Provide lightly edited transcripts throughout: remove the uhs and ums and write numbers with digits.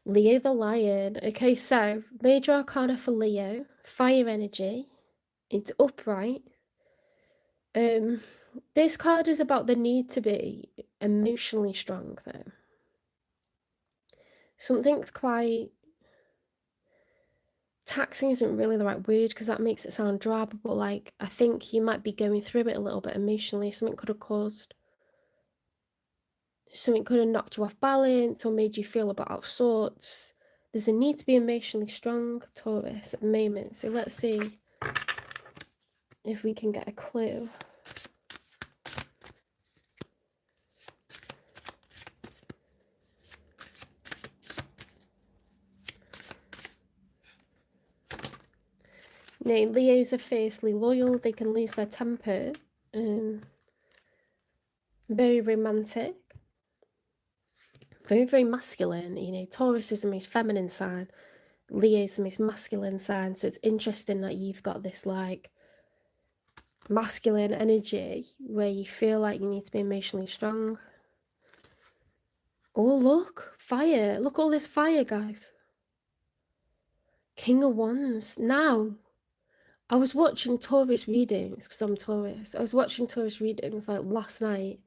Leo the Lion. Okay, so major arcana for Leo, fire energy. It's upright. This card is about the need to be emotionally strong, though. Something's quite taxing isn't really the right word because that makes it sound drab, but like I think you might be going through it a little bit emotionally. Something could have knocked you off balance or made you feel a bit out of sorts. There's a need to be emotionally strong, Taurus, at the moment. So let's see if we can get a clue. Now, Leos are fiercely loyal. They can lose their temper. Very romantic. Very, very masculine. You know, Taurus is the most feminine sign. Leo is the most masculine sign. So it's interesting that you've got this, like, masculine energy where you feel like you need to be emotionally strong. Oh, look. Fire. Look at all this fire, guys. King of Wands. Now, I was watching Taurus readings because I'm Taurus. I was watching Taurus readings like last night,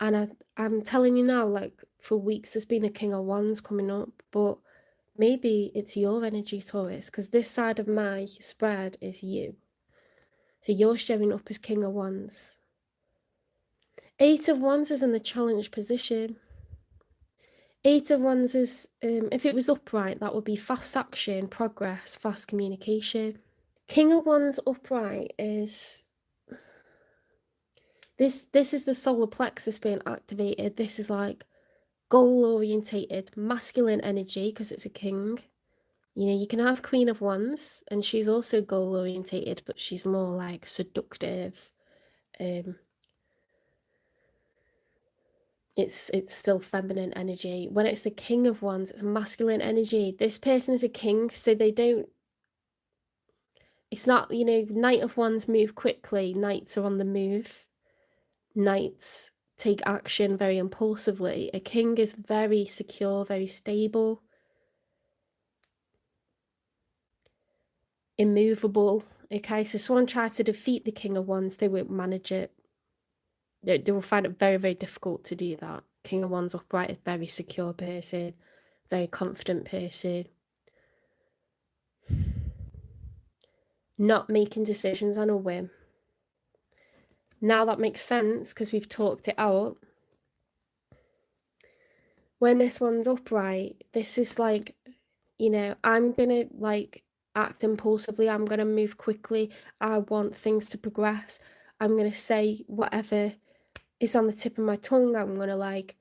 and I'm telling you now, like for weeks, there's been a King of Wands coming up, but maybe it's your energy, Taurus, because this side of my spread is you. So you're showing up as King of Wands. Eight of Wands is in the challenge position. Eight of Wands is, if it was upright, that would be fast action, progress, fast communication. King of Wands upright is this is the solar plexus being activated. This is like goal orientated masculine energy because it's a king. You know, you can have Queen of Wands and she's also goal orientated, but she's more like seductive. It's still feminine energy. When it's the King of Wands, it's masculine energy. This person is a king, so they don't, it's not, you know, Knight of Wands move quickly. Knights are on the move. Knights take action very impulsively. A king is very secure, very stable, immovable. Okay, so someone tries to defeat the King of Wands, they won't manage it. They will find it very, very difficult to do that. King of Wands upright is very secure person, very confident person. Not making decisions on a whim. Now that makes sense because we've talked it out. When this one's upright, this is like, you know, I'm gonna like act impulsively, I'm gonna move quickly, I want things to progress, I'm gonna say whatever is on the tip of my tongue, I'm gonna like,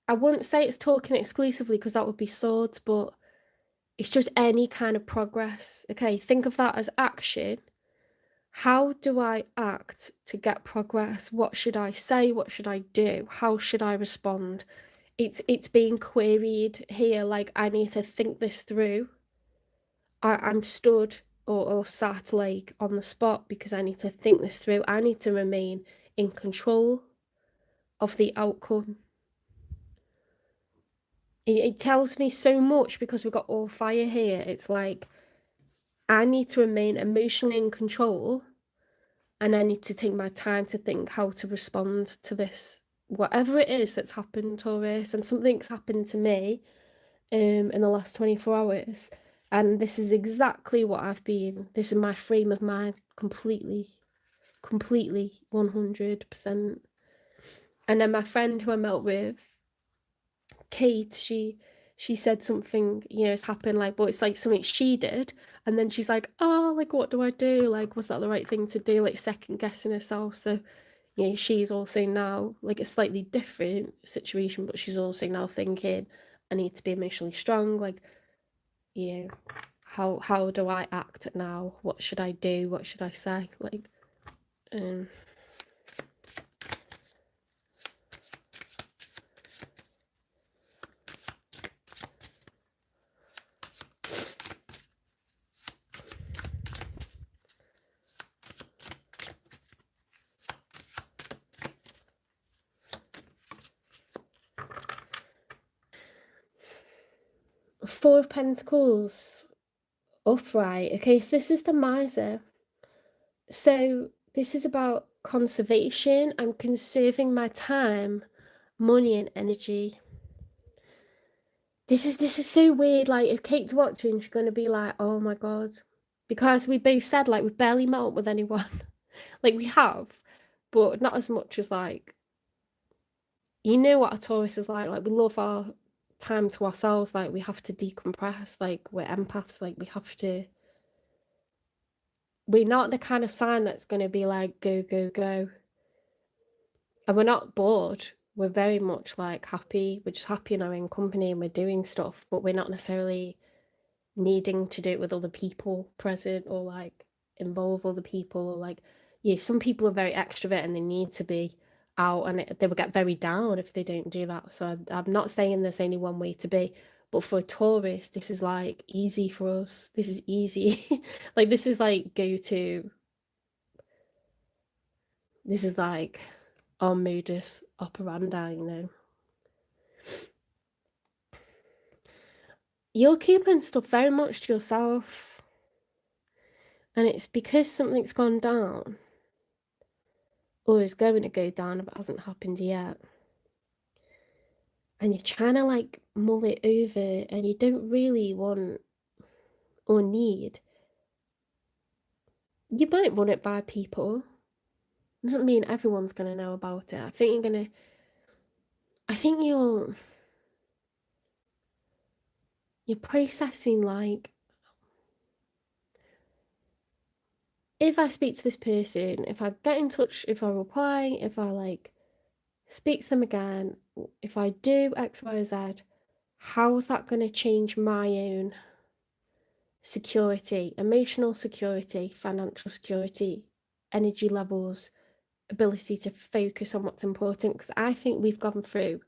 I wouldn't say it's talking exclusively because that would be swords, but it's just any kind of progress. Okay, think of that as action. How do I act to get progress? What should I say? What should I do? How should I respond? It's being queried here, like I need to think this through. I'm stood or sat like on the spot because I need to think this through. I need to remain in control of the outcome. It tells me so much because we've got all fire here. It's like I need to remain emotionally in control and I need to take my time to think how to respond to this, whatever it is that's happened, Taurus. And something's happened to me in the last 24 hours. And this is exactly what I've been. This is my frame of mind completely 100%. And then my friend who I met with, Kate, she said something, you know, has happened, like, but it's like something she did, and then she's like, oh, like, what do I do? Like, was that the right thing to do? Like, second guessing herself. So, you know, she's also now like a slightly different situation, but she's also now thinking, I need to be emotionally strong. Like, you know, how do I act now? What should I do? What should I say? Like, Four of Pentacles upright. Okay, so this is the miser. So this is about conservation. I'm conserving my time, money, and energy. This is so weird. Like, if Kate's watching, she's gonna be like, "Oh my god," because we both said like we've barely met up with anyone. Like we have, but not as much as like, you know what a Taurus is like. Like we love our time to ourselves. Like we have to decompress. Like we're empaths. Like we have to. We're not the kind of sign that's gonna be like go go go, and we're not bored. We're very much like happy. We're just happy in our own company and we're doing stuff, but we're not necessarily needing to do it with other people present or like involve other people or like, yeah, some people are very extrovert and they need to be out, and they will get very down if they don't do that. So I'm not saying there's only one way to be, but for a Taurus, this is like easy for us. This is easy. Like this is like go to. This is like our modus operandi, you know. You're keeping stuff very much to yourself, and it's because something's gone down or is going to go down if it hasn't happened yet. And you're trying to like mull it over, and you don't really want or need. You might run it by people. Doesn't mean everyone's gonna know about it. I think you're processing like, if I speak to this person, if I get in touch, if I reply, if I like speak to them again, if I do X, Y, Z, how's that going to change my own security, emotional security, financial security, energy levels, ability to focus on what's important? Because I think we've gone through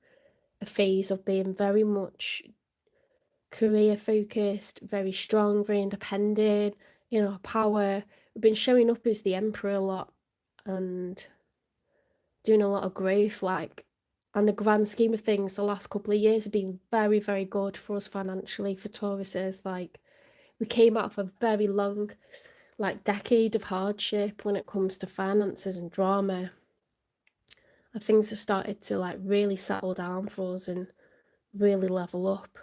a phase of being very much career focused, very strong, very independent, you know, power. We've been showing up as the emperor a lot and doing a lot of growth, like, on the grand scheme of things, the last couple of years have been very, very good for us financially, for Tauruses. Like, we came out of a very long, like, decade of hardship when it comes to finances and drama. And things have started to, like, really settle down for us and really level up.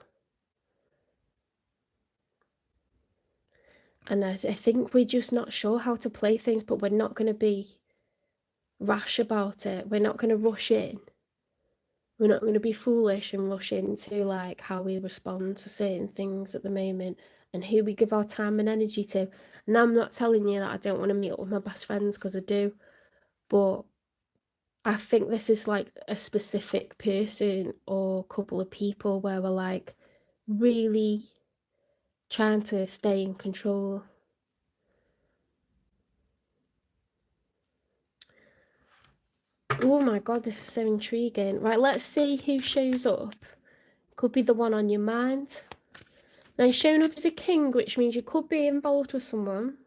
And I think we're just not sure how to play things, but we're not going to be rash about it. We're not going to rush in. We're not going to be foolish and rush into like how we respond to certain things at the moment and who we give our time and energy to. And I'm not telling you that I don't want to meet up with my best friends, because I do, but I think this is like a specific person or couple of people where we're like really trying to stay in control. Oh my god, this is so intriguing. Right, let's see who shows up. Could be the one on your mind. Now, he's showing up as a king, which means you could be involved with someone.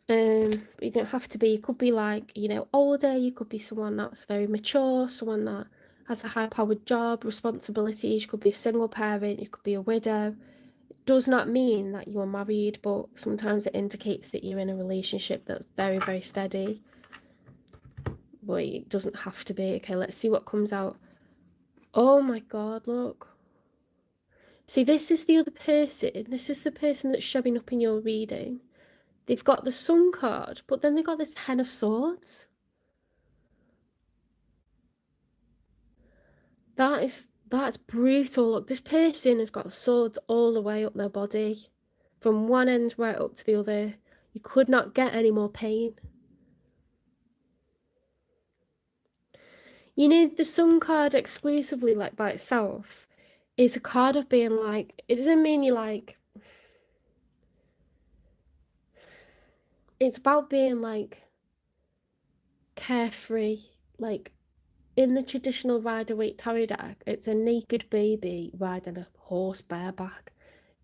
But you don't have to be. You could be like, you know, older. You could be someone that's very mature, someone that has a high-powered job, responsibilities. You could be a single parent. You could be a widow. It does not mean that you're married, but sometimes it indicates that you're in a relationship that's very, very steady. But it doesn't have to be. Okay, let's see what comes out. Oh my god, look. See, this is the other person. This is the person that's showing up in your reading. They've got the Sun card, but then they've got the Ten of Swords. That's brutal. Look, this person has got swords all the way up their body, from one end right up to the other. You could not get any more pain. You know, the Sun card exclusively, like by itself, is a card of being like, it doesn't mean you like, it's about being like carefree. Like in the traditional Rider-Waite tarot deck, it's a naked baby riding a horse bareback,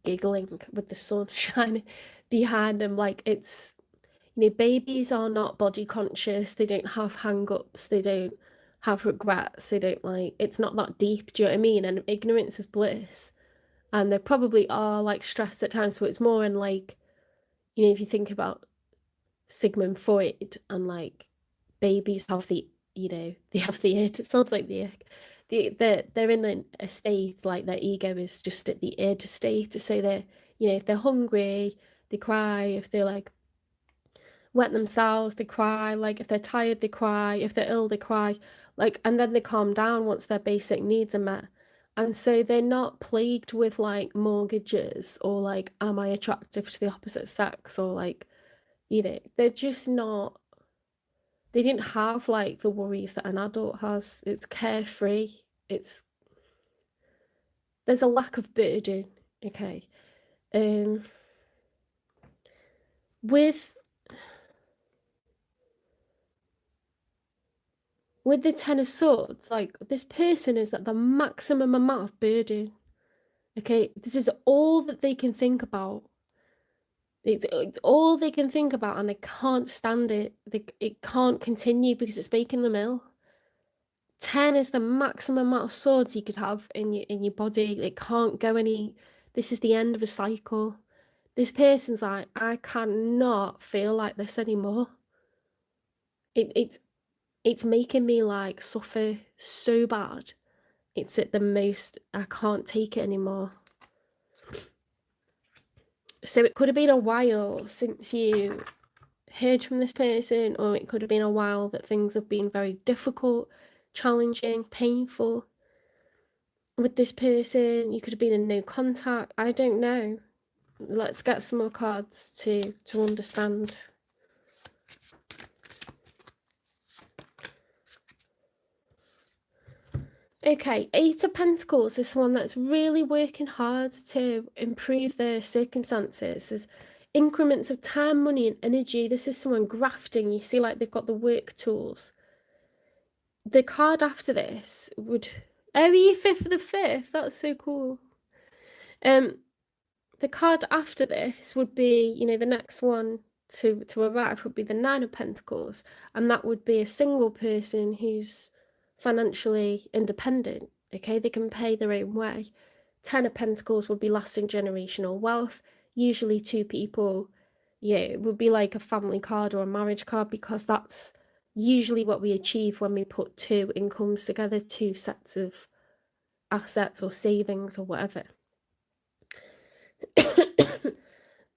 giggling with the sun shining behind them. Like, it's, you know, babies are not body conscious, they don't have hang-ups, they don't have regrets, they don't like, it's not that deep, do you know what I mean? And ignorance is bliss. and they probably are like stressed at times. So it's more in like, you know, if you think about Sigmund Freud and like babies have the, you know, they have the id. It sounds like the ick. They're in a state like their ego is just at the id state. So they're, you know, if they're hungry, they cry. If they're like wet themselves, they cry. Like if they're tired, they cry. If they're ill, they cry. Like, and then they calm down once their basic needs are met. And so they're not plagued with like mortgages or like, am I attractive to the opposite sex, or like, you know, they're just not, they didn't have like the worries that an adult has. It's carefree. It's, there's a lack of burden. Okay. Um, with the Ten of Swords, like this person is at the maximum amount of burden. Okay, this is all that they can think about. It's all they can think about, and they can't stand it. It can't continue because it's making them ill. 10 is the maximum amount of swords you could have in your body. It can't go any. This is the end of a cycle. This person's like, I cannot feel like this anymore. It's making me like suffer so bad. It's at the most, I can't take it anymore. So it could have been a while since you heard from this person, or it could have been a while that things have been very difficult, challenging, painful with this person. You could have been in no contact. I don't know. Let's get some more cards to understand. Okay, Eight of Pentacles is someone that's really working hard to improve their circumstances. There's increments of time, money, and energy. This is someone grafting. You see, like they've got the work tools. The card after this would, oh, you fifth of the fifth. That's so cool. The card after this would be, you know, the next one to arrive would be the Nine of Pentacles, and that would be a single person who's financially independent. Okay, they can pay their own way. 10 of Pentacles would be lasting generational wealth, usually two people. Yeah, it would be like a family card or a marriage card, because that's usually what we achieve when we put two incomes together, two sets of assets or savings or whatever.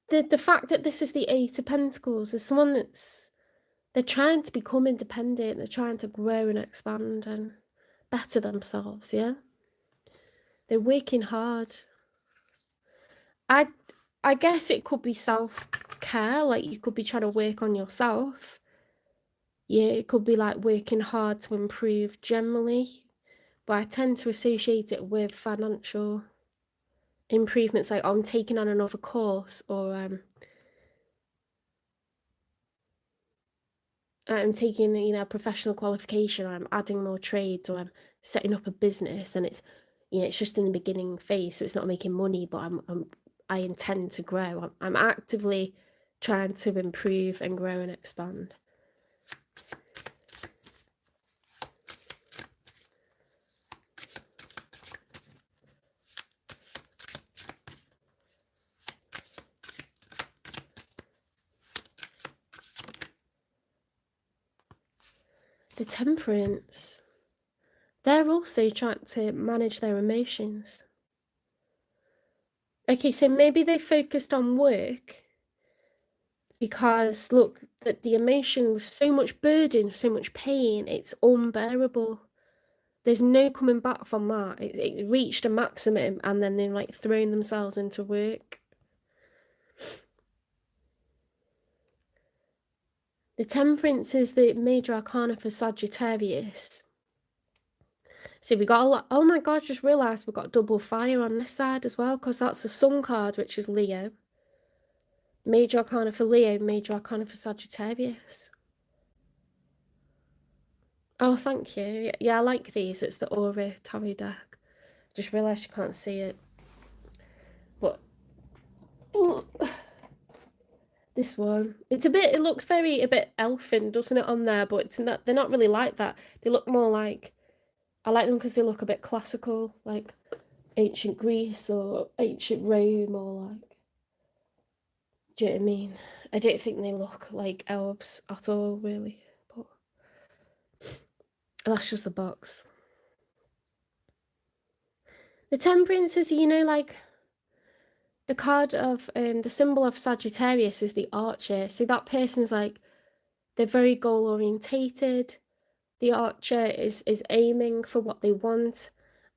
The fact that this is the Eight of Pentacles is someone that's, they're trying to become independent, they're trying to grow and expand and better themselves, yeah? They're working hard. I guess it could be self-care, like you could be trying to work on yourself. Yeah, it could be like working hard to improve generally, but I tend to associate it with financial improvements, like I'm taking on another course, or I'm taking, you know, a professional qualification, or I'm adding more trades, or I'm setting up a business, and it's, you know, it's just in the beginning phase, so it's not making money, but I intend to grow. I'm actively trying to improve and grow and expand. The Temperance. They're also trying to manage their emotions. Okay, so maybe they focused on work because, look, that the emotion was so much burden, so much pain, it's unbearable. There's no coming back from that. It reached a maximum, and then they're like throwing themselves into work. The Temperance is the major arcana for Sagittarius. So we got a lot. Oh my god, just realised we've got double fire on this side as well, because that's the Sun card, which is Leo. Major arcana for Leo, major arcana for Sagittarius. Oh, thank you. Yeah, I like these. It's the Aura Tarot deck. Just realised you can't see it. But oh, this one. It's a bit, it looks a bit elfin, doesn't it, on there? But it's not, they're not really like that. They look more like, I like them because they look a bit classical, like ancient Greece or ancient Rome or like, do you know what I mean? I don't think they look like elves at all, really. But that's just the box. The Temperance is, you know, like the card of the symbol of Sagittarius is the archer. So that person's like, they're very goal orientated. The archer is aiming for what they want,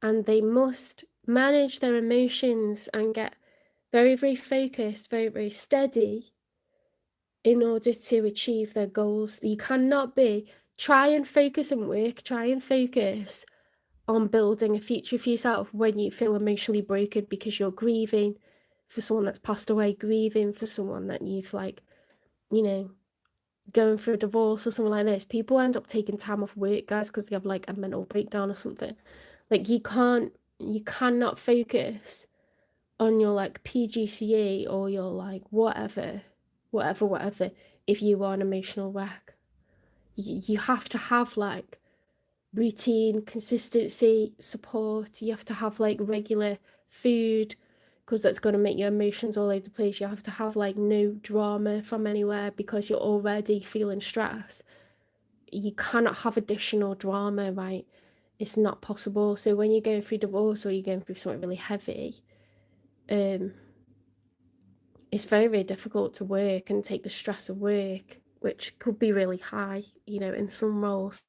and they must manage their emotions and get very, very focused, very, very steady in order to achieve their goals. You cannot try and focus and work, try and focus on building a future for yourself when you feel emotionally broken because you're grieving for someone that's passed away, grieving for someone that you've like, you know, going through a divorce or something like this. People end up taking time off work, guys, because they have like a mental breakdown or something. Like you cannot focus on your like PGCE or your like whatever if you are an emotional wreck. You have to have like routine, consistency, support. You have to have like regular food because that's going to make your emotions all over the place. You have to have like no drama from anywhere because you're already feeling stress. You cannot have additional drama, right? It's not possible. So when you're going through divorce or you're going through something really heavy, it's very, very difficult to work and take the stress of work, which could be really high, you know, in some roles.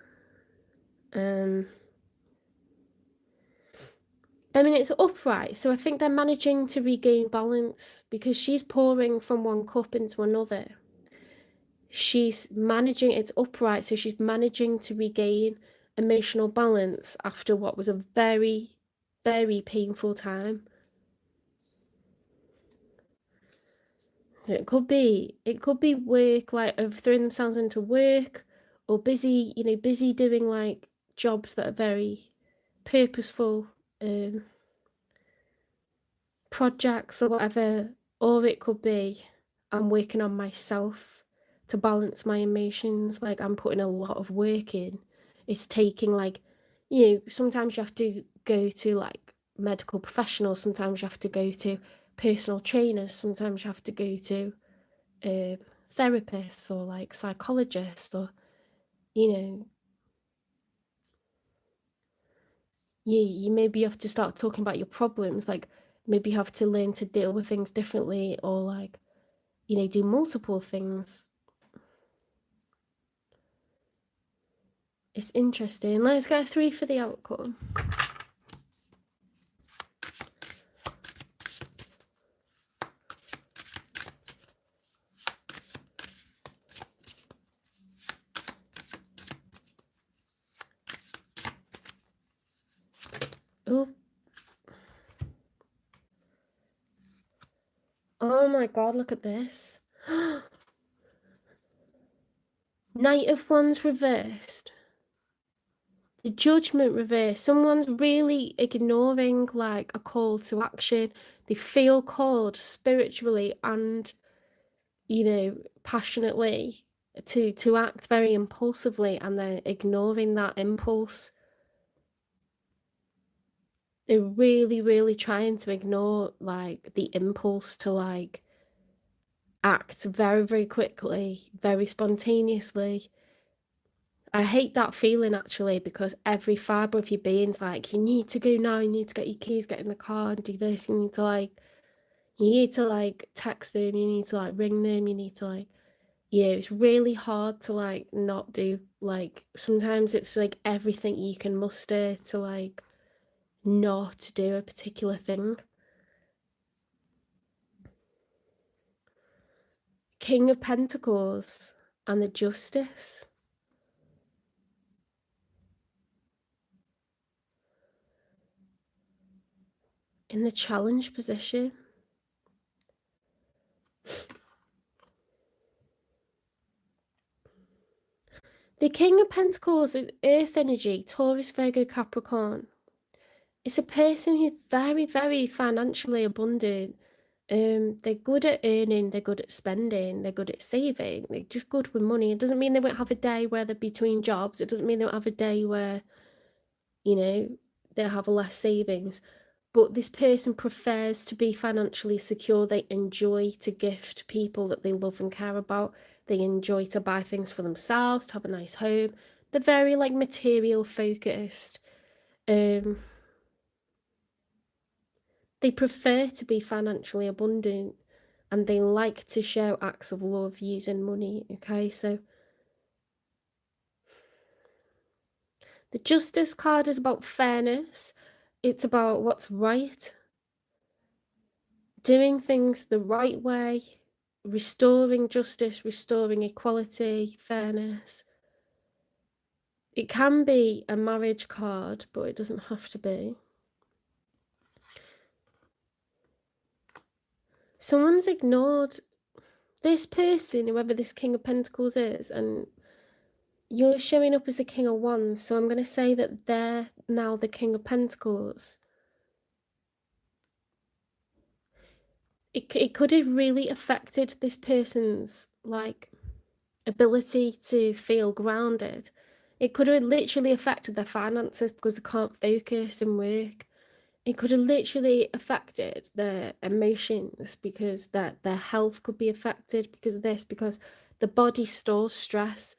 I mean, it's upright, so I think they're managing to regain balance because she's pouring from one cup into another. She's managing, it's upright, so she's managing to regain emotional balance after what was a very, very painful time. So it could be work, like of throwing themselves into work or busy, you know, busy doing like jobs that are very purposeful, projects or whatever, or it could be I'm working on myself to balance my emotions. Like I'm putting a lot of work in. It's taking like, you know, sometimes you have to go to like medical professionals, sometimes you have to go to personal trainers, sometimes you have to go to therapists or like psychologists, or you know, you maybe have to start talking about your problems, like maybe you have to learn to deal with things differently, or like, you know, do multiple things. It's interesting. Let's get 3 for the outcome. Oh. Oh my god, look at this. Knight of Wands reversed. The Judgment reversed. Someone's really ignoring like a call to action. They feel called spiritually and, you know, passionately to act very impulsively, and they're ignoring that impulse. They're really, really trying to ignore like the impulse to like act very, very quickly, very spontaneously. I hate that feeling actually, because every fibre of your being's like, you need to go now, you need to get your keys, get in the car and do this, you need to like text them, you need to like ring them, you need to like, you know, it's really hard to like not do, like sometimes it's like everything you can muster to like not do a particular thing. King of Pentacles and the Justice. In the challenge position. The King of Pentacles is Earth energy, Taurus, Virgo, Capricorn. It's a person who's very, very financially abundant. They're good at earning, they're good at spending, they're good at saving, they're just good with money. It doesn't mean they won't have a day where they're between jobs. It doesn't mean they won't have a day where, you know, they'll have less savings. but this person prefers to be financially secure. They enjoy to gift people that they love and care about. They enjoy to buy things for themselves, to have a nice home. They're very like material focused. They prefer to be financially abundant, and they like to show acts of love using money. Okay, so the Justice card is about fairness. It's about what's right, doing things the right way, restoring justice, restoring equality, fairness. It can be a marriage card, but it doesn't have to be. Someone's ignored this person, whoever this King of Pentacles is, and you're showing up as the King of Wands, so I'm going to say that they're now the King of Pentacles. It could have really affected this person's, like, ability to feel grounded. It could have literally affected their finances because they can't focus and work. It could have literally affected their emotions because their health could be affected because of this, because the body stores stress.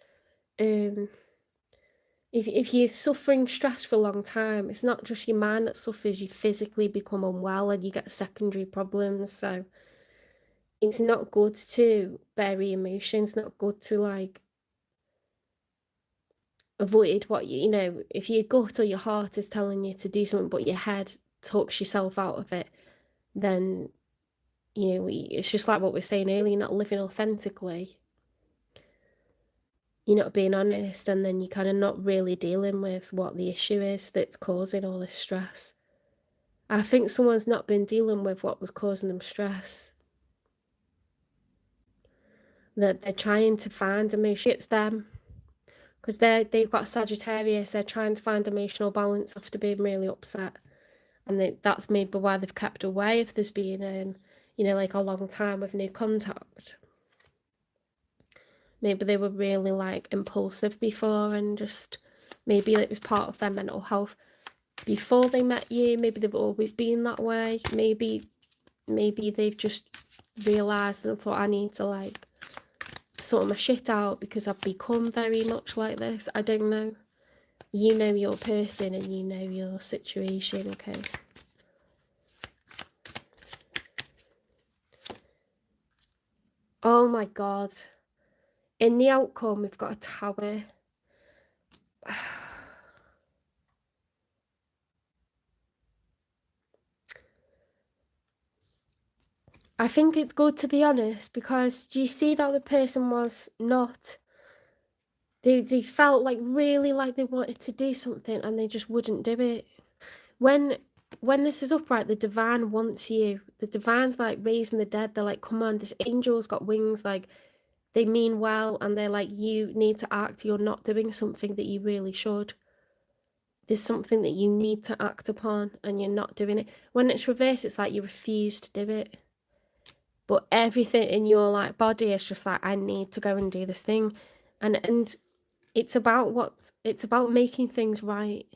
If you're suffering stress for a long time, it's not just your mind that suffers, you physically become unwell and you get secondary problems. So it's not good to bury emotions, not good to like avoid what you know, if your gut or your heart is telling you to do something but your head talks yourself out of it, then you know, it's just like what we're saying earlier, you're not living authentically, you're not being honest, and then you're kind of not really dealing with what the issue is that's causing all this stress. I think someone's not been dealing with what was causing them stress. That they're trying to find emotion. It's them. Because they've got Sagittarius, they're trying to find emotional balance after being really upset. And that's maybe why they've kept away if there's been, you know, like a long time with no contact. Maybe they were really like impulsive before and just maybe it was part of their mental health before they met you. Maybe they've always been that way. Maybe they've just realised and thought, I need to like sort my shit out because I've become very much like this. I don't know. You know your person and you know your situation, okay? Oh my god. In the outcome, we've got a tower. I think it's good to be honest, because do you see that the person was not... They felt like really like they wanted to do something and they just wouldn't do it. When this is upright, the divine wants you. The divine's like raising the dead. They're like, come on, this angel's got wings, like they mean well, and they're like, you need to act. You're not doing something that you really should. There's something that you need to act upon and you're not doing it. When it's reversed, it's like you refuse to do it. But everything in your like body is just like, I need to go and do this thing. And it's about making things right.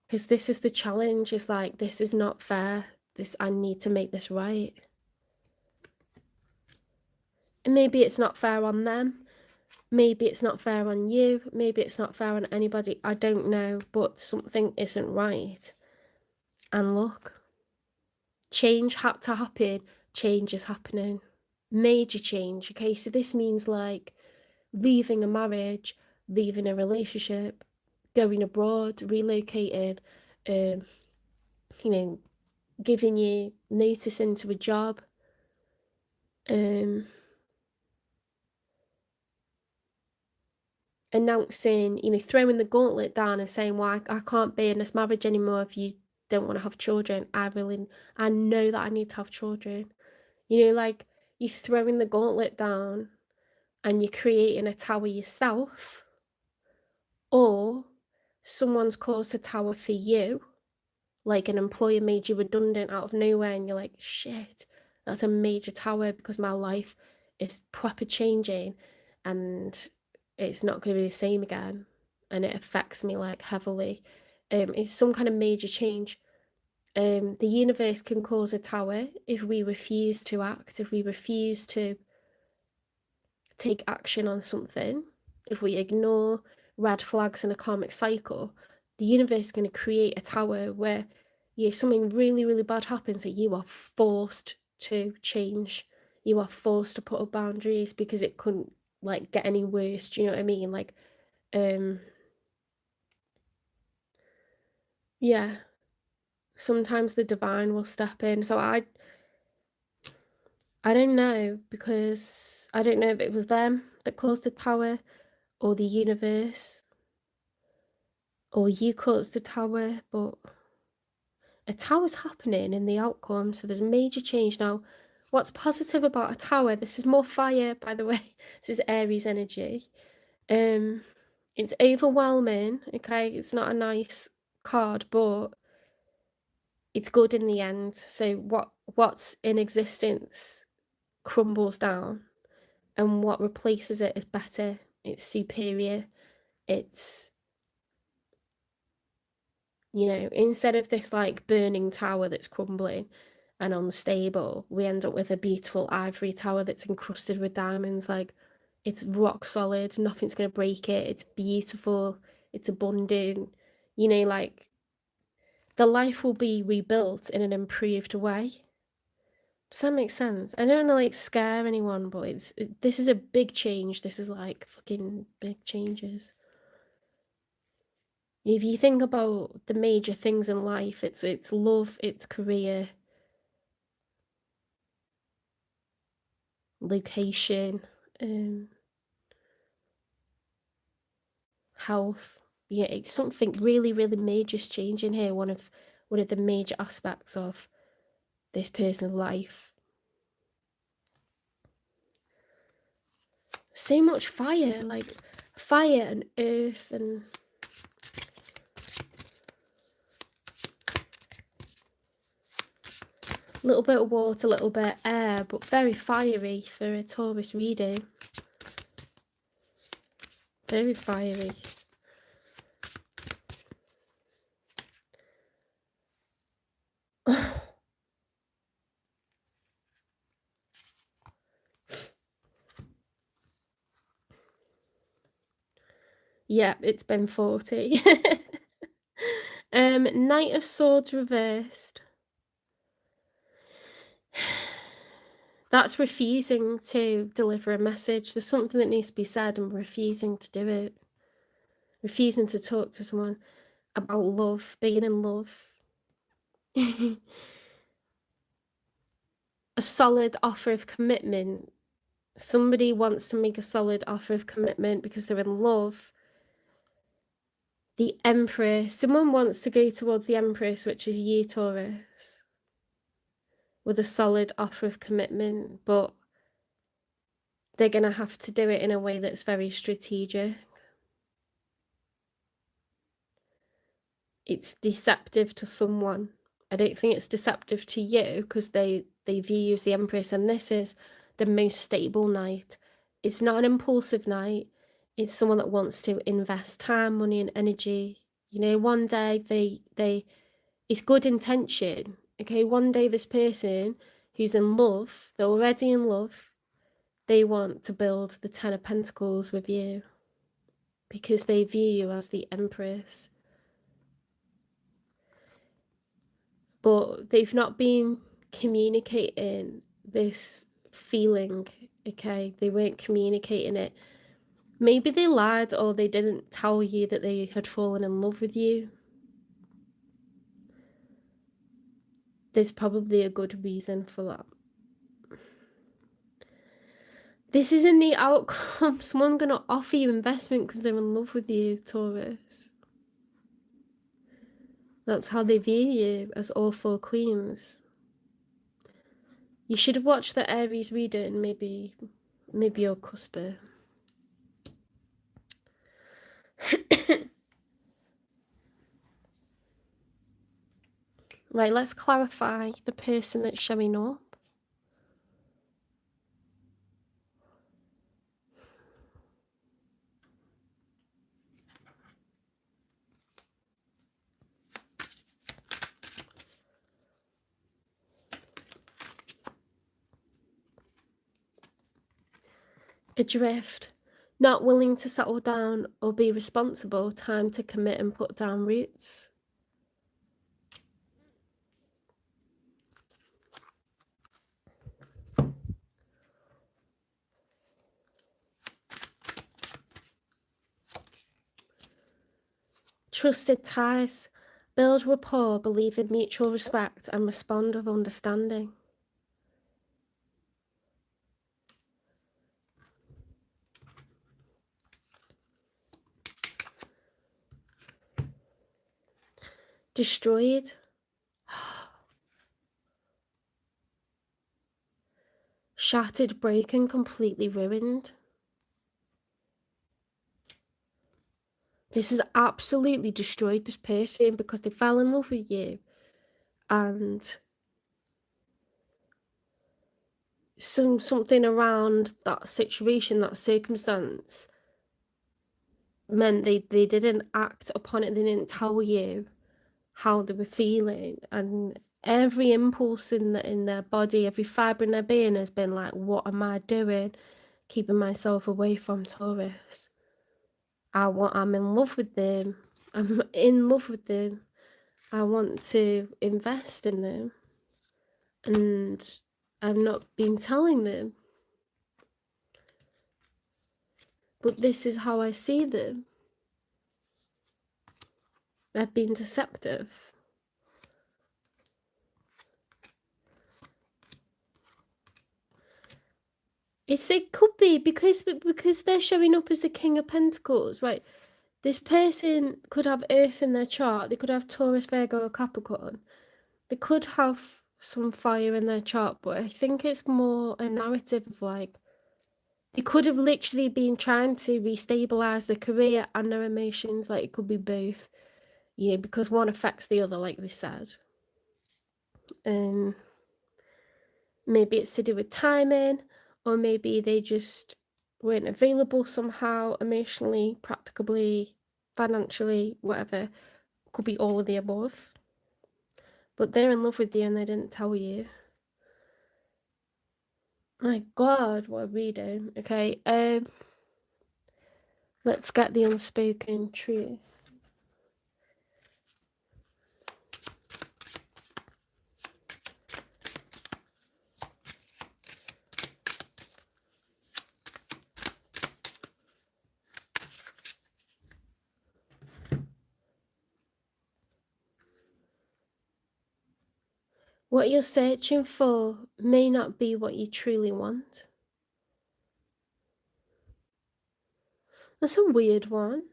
Because this is the challenge, is like, this is not fair. I need to make this right. And maybe it's not fair on them. Maybe it's not fair on you. Maybe it's not fair on anybody. I don't know, but something isn't right. And look, change had to happen. Change is happening. Major change. Okay, so this means like leaving a marriage, leaving a relationship, going abroad, relocating, you know, giving you notice into a job, announcing, you know, throwing the gauntlet down and saying, well, I can't be in this marriage anymore if you don't want to have children. I know that I need to have children. You know, like you're throwing the gauntlet down and you're creating a tower yourself, or someone's caused a tower for you, like an employer made you redundant out of nowhere and you're like, shit, that's a major tower because my life is proper changing and it's not going to be the same again and it affects me like heavily. It's some kind of major change. the universe can cause a tower if we refuse to act, if we refuse to take action on something, if we ignore red flags in a karmic cycle. The universe is going to create a tower where something really, really bad happens that you are forced to change. You are forced to put up boundaries because it couldn't like get any worse. Do you know what I mean? Like, yeah. Sometimes the divine will step in. So I don't know, because I don't know if it was them that caused the tower or the universe or you caused the tower, but a tower's happening in the outcome, so there's major change. Now, what's positive about a tower, this is more fire, by the way, this is Aries energy. It's overwhelming, okay? It's not a nice card, but it's good in the end. So what's in existence crumbles down, and what replaces it is better, it's superior, it's, instead of this like burning tower that's crumbling and unstable, we end up with a beautiful ivory tower that's encrusted with diamonds. Like, it's rock solid, nothing's going to break it, it's beautiful, it's abundant, like the life will be rebuilt in an improved way. Does that make sense? I don't want to like scare anyone, but this is a big change. This is like fucking big changes. If you think about the major things in life, it's love, it's career, location, health. Yeah, it's something really, really major's changing here. One of the major aspects of this person's life. So much fire, like fire and earth and a little bit of water, a little bit of air, but very fiery for a Taurus reading. Very fiery. Yeah, it's been 40. Knight of Swords reversed. That's refusing to deliver a message. There's something that needs to be said and refusing to do it. Refusing to talk to someone about love, being in love. A solid offer of commitment. Somebody wants to make a solid offer of commitment because they're in love. The Empress. Someone wants to go towards the Empress, which is you, Taurus, with a solid offer of commitment, but they're going to have to do it in a way that's very strategic. It's deceptive to someone. I don't think it's deceptive to you because they view you as the Empress, and this is the most stable knight. It's not an impulsive knight. It's someone that wants to invest time, money, and energy. One day it's good intention. Okay, one day this person who's in love, they're already in love, they want to build the Ten of Pentacles with you because they view you as the Empress. But they've not been communicating this feeling, okay? They weren't communicating it. Maybe they lied, or they didn't tell you that they had fallen in love with you. There's probably a good reason for that. This is a neat outcome. Someone's going to offer you investment because they're in love with you, Taurus. That's how they view you, as all four queens. You should have watched the Aries reading, maybe you're cusper. Right, let's clarify the person that's showing up. Adrift, not willing to settle down or be responsible, time to commit and put down roots. Trusted ties, build rapport, believe in mutual respect and respond with understanding. Destroyed, shattered, broken, completely ruined. This has absolutely destroyed this person because they fell in love with you, and something around that situation, that circumstance, meant they didn't act upon it. They didn't tell you how they were feeling, and every impulse in their body, every fibre in their being has been like, what am I doing? Keeping myself away from Taurus. I'm in love with them. I'm in love with them. I want to invest in them. And I've not been telling them. But this is how I see them. I've been deceptive. It could be because they're showing up as the King of Pentacles, right? This person could have Earth in their chart. They could have Taurus, Virgo, or Capricorn. They could have some fire in their chart, but I think it's more a narrative of like, they could have literally been trying to restabilize their career and their emotions. Like, it could be both, you know, because one affects the other, like we said. Maybe it's to do with timing, or maybe they just weren't available somehow, emotionally, practically, financially, whatever. Could be all of the above. But they're in love with you and they didn't tell you. My God, what a reading. Okay, let's get the unspoken truth. What you're searching for may not be what you truly want. That's a weird one.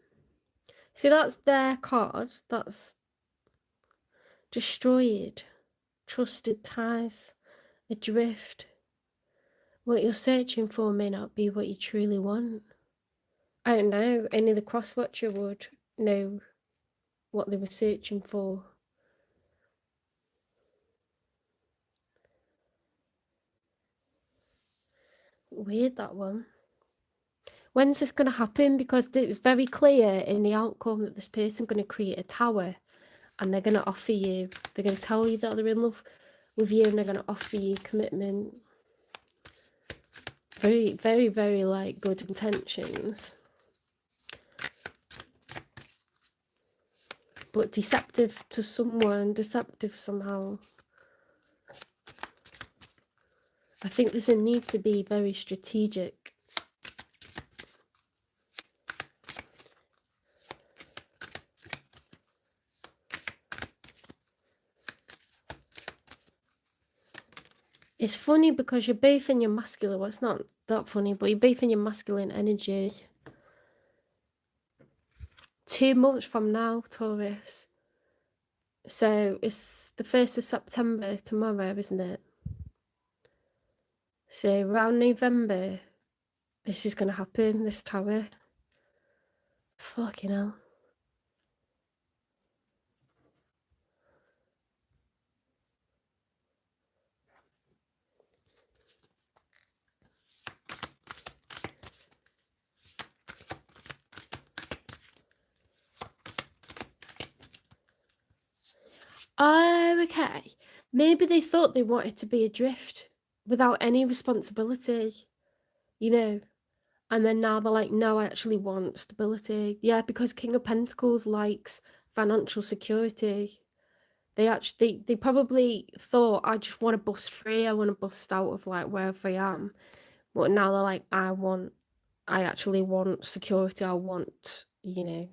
See, that's their card. That's destroyed. Trusted ties. Adrift. What you're searching for may not be what you truly want. I don't know. Only the cross-watcher would know what they were searching for. Weird, that one. When's this going to happen? Because it's very clear in the outcome that this person's going to create a tower and they're going to offer you, they're going to tell you that they're in love with you and they're going to offer you commitment. Very, very, very like good intentions. But deceptive to someone, deceptive somehow. I think there's a need to be very strategic. It's funny because you're both in your masculine, well, it's not that funny, but you're both in your masculine energy. 2 months from now, Taurus. So it's the 1st of September tomorrow, isn't it? So around November, this is going to happen, this tower. Fucking hell. Oh, okay. Maybe they thought they wanted to be adrift without any responsibility, you know. And then now they're like, no, I actually want stability. Yeah, because King of Pentacles likes financial security. They probably thought, I just want to bust free. I want to bust out of like wherever I am. But now they're like, I actually want security. I want, I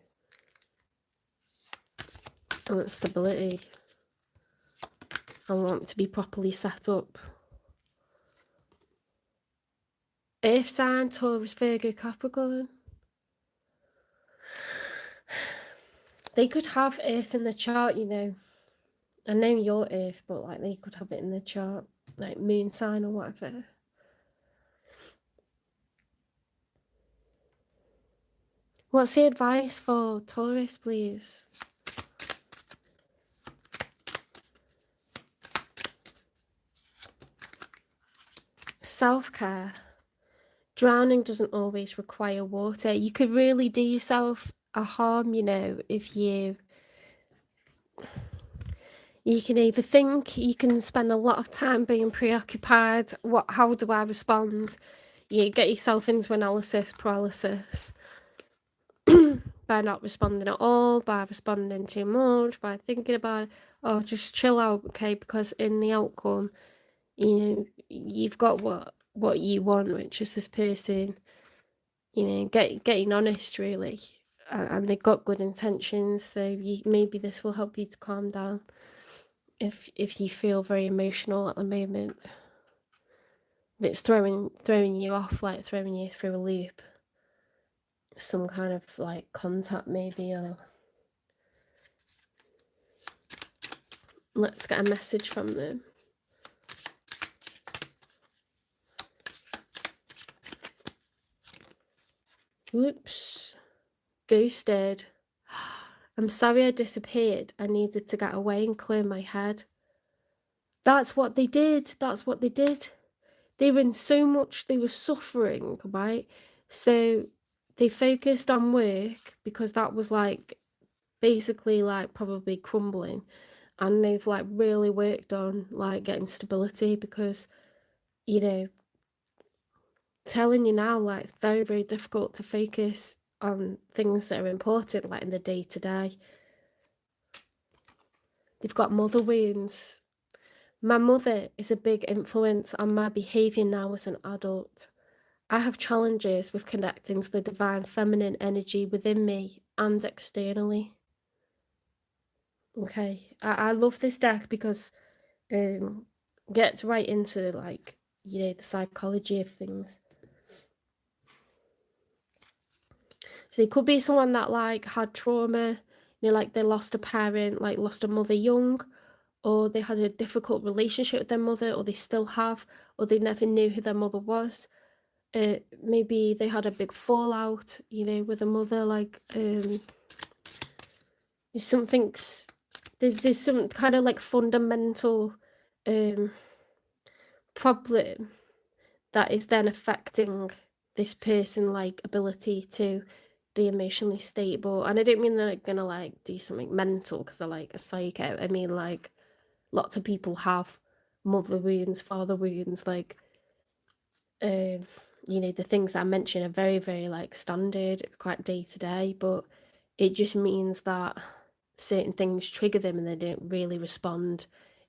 want stability. I want to be properly set up. Earth sign, Taurus, Virgo, Capricorn. They could have Earth in the chart, I know your Earth, but like they could have it in the chart, like moon sign or whatever. What's the advice for Taurus, please? Self-care. Drowning doesn't always require water. You could really do yourself a harm, if you can either think, you can spend a lot of time being preoccupied. How do I respond? You get yourself into analysis paralysis by not responding at all, by responding too much, by thinking about it. Oh, just chill out, okay? Because in the outcome, you've got what you want, which is this person, getting honest, really. And they've got good intentions, so maybe this will help you to calm down if you feel very emotional at the moment. If it's throwing you off, like throwing you through a loop, some kind of like contact maybe, or let's get a message from them. Whoops. Ghosted. I'm sorry I disappeared. I needed to get away and clear my head. That's what they did. That's what they did. They were in so much, they were suffering, right? So they focused on work because that was like basically like probably crumbling. And they've like really worked on like getting stability because, telling you now, like it's very, very difficult to focus on things that are important, like in the day-to-day. They've got mother wounds. My mother is a big influence on my behaviour now as an adult. I have challenges with connecting to the divine feminine energy within me and externally. Okay, I love this deck because gets right into like, the psychology of things. So it could be someone that like had trauma, like they lost a parent, like lost a mother young, or they had a difficult relationship with their mother, or they still have, or they never knew who their mother was. Maybe they had a big fallout, with a mother, like there's some kind of like fundamental problem that is then affecting this person, like ability to be emotionally stable. And I don't mean they're gonna like do something mental because they're like a psycho. I mean like lots of people have mother wounds, father wounds, like the things I mentioned are very, very like standard. It's quite day to day, but it just means that certain things trigger them and they don't really respond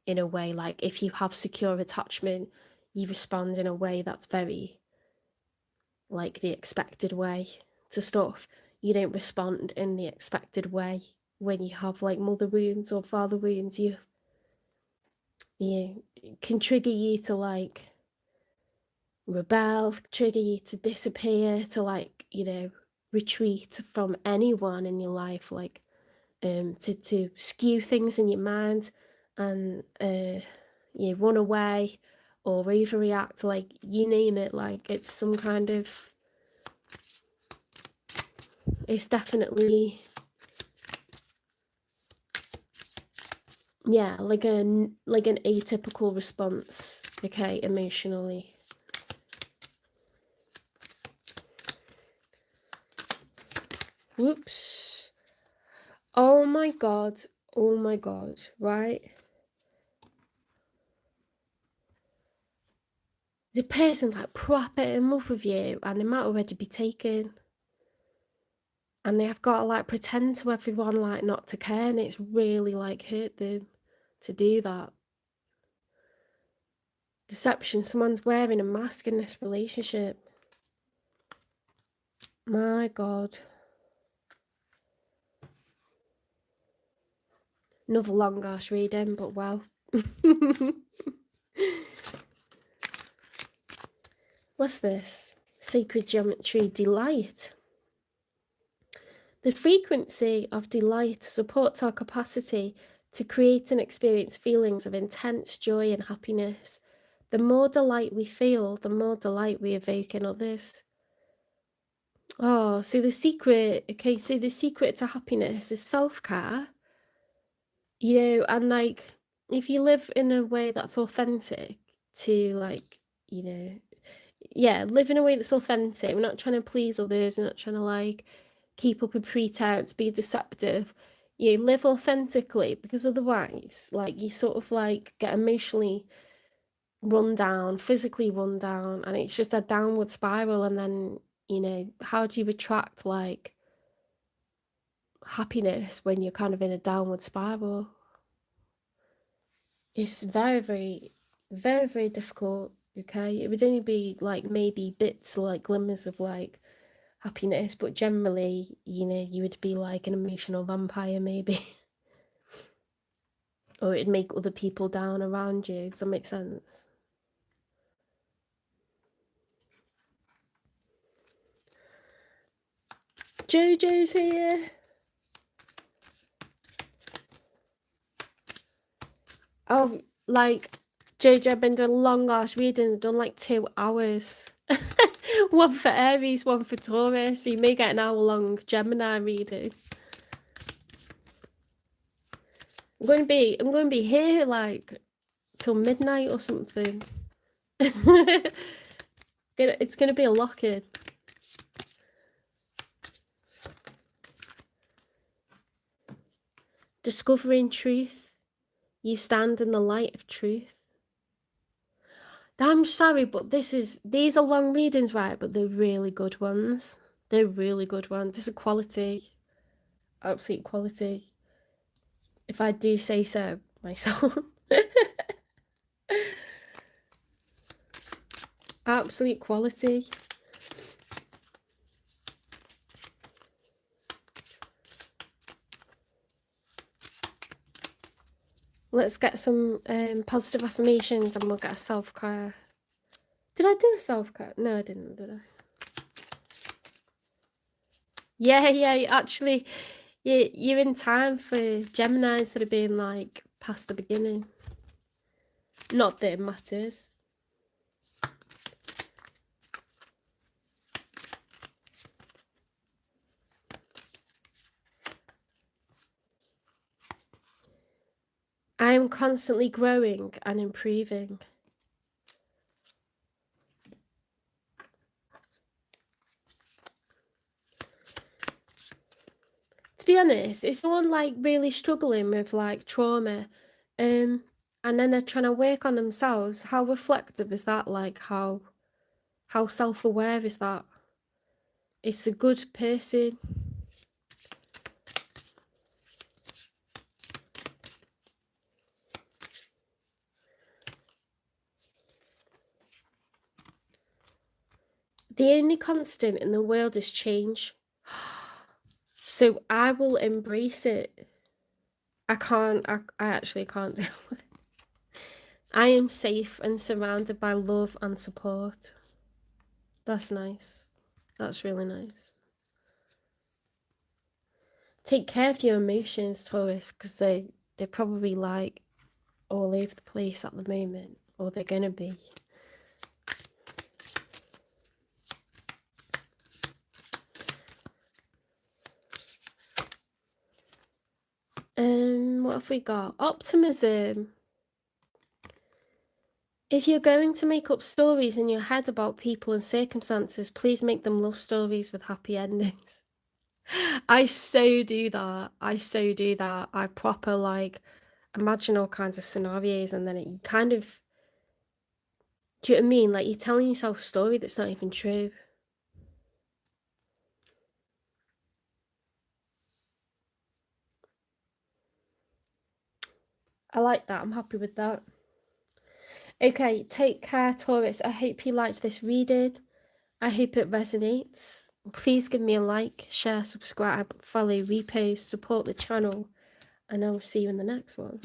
in a way. Like if you have secure attachment, you respond in a way that's very like the expected way to stuff. You don't respond in the expected way when you have like mother wounds or father wounds. You can trigger you to like rebel, trigger you to disappear, to like, retreat from anyone in your life, like to skew things in your mind and run away or overreact, like you name it, like it's some kind of, it's definitely, yeah, like an atypical response, okay, emotionally. Whoops. Oh my god, right? The person's like proper in love with you and they might already be taken. And they have gotta like pretend to everyone like not to care, and it's really like hurt them to do that. Deception, someone's wearing a mask in this relationship. My God. Another long ass reading, but well. What's this? Sacred geometry, delight. The frequency of delight supports our capacity to create and experience feelings of intense joy and happiness. The more delight we feel, the more delight we evoke in others. Oh, so the secret, okay, so the secret to happiness is self-care, you know, and like if you live in a way that's authentic to like, you know, yeah, live in a way that's authentic. We're not trying to please others, we're not trying to like keep up a pretense, be deceptive. You live authentically, because otherwise, like you sort of like get emotionally run down, physically run down, and it's just a downward spiral. And then, you know, how do you attract like happiness when you're kind of in a downward spiral? It's very, very, very, very difficult. Okay, it would only be like maybe bits, like glimmers of like happiness, but generally, you know, you would be like an emotional vampire maybe. Or it'd make other people down around you. Does that make sense? Jojo's here. Oh, like Jojo, I've been doing long ass reading. I've done like 2 hours. One for Aries, one for Taurus. So you may get an hour-long Gemini reading. I'm going to be here like till midnight or something. It's going to be a lock-in. Discovering truth. You stand in the light of truth. I'm sorry, but these are long readings, right? But they're really good ones. They're really good ones. This is quality. Absolute quality. If I do say so myself. Absolute quality. Let's get some positive affirmations and we'll get a self-care. Did I do a self-care? No, I didn't, did I? Yeah, actually, you're in time for Geminis that are being like past the beginning. Not that it matters. I am constantly growing and improving. To be honest, if someone like really struggling with like trauma, and then they're trying to work on themselves, how reflective is that? Like how self-aware is that? It's a good person. The only constant in the world is change. So I will embrace it. I actually can't deal with it. I am safe and surrounded by love and support. That's nice. That's really nice. Take care of your emotions, Taurus, because they're probably like all over the place at the moment, or they're gonna be. What have we got? Optimism. If you're going to make up stories in your head about people and circumstances, please make them love stories with happy endings. I so do that. I so do that. I proper like imagine all kinds of scenarios, and then it kind of Do you know what I mean? Like, you're telling yourself a story that's not even true. I like that. I'm happy with that. Okay, take care, Taurus. I hope you liked this reading. I hope it resonates. Please give me a like, share, subscribe, follow, repost, support the channel, and I will see you in the next one.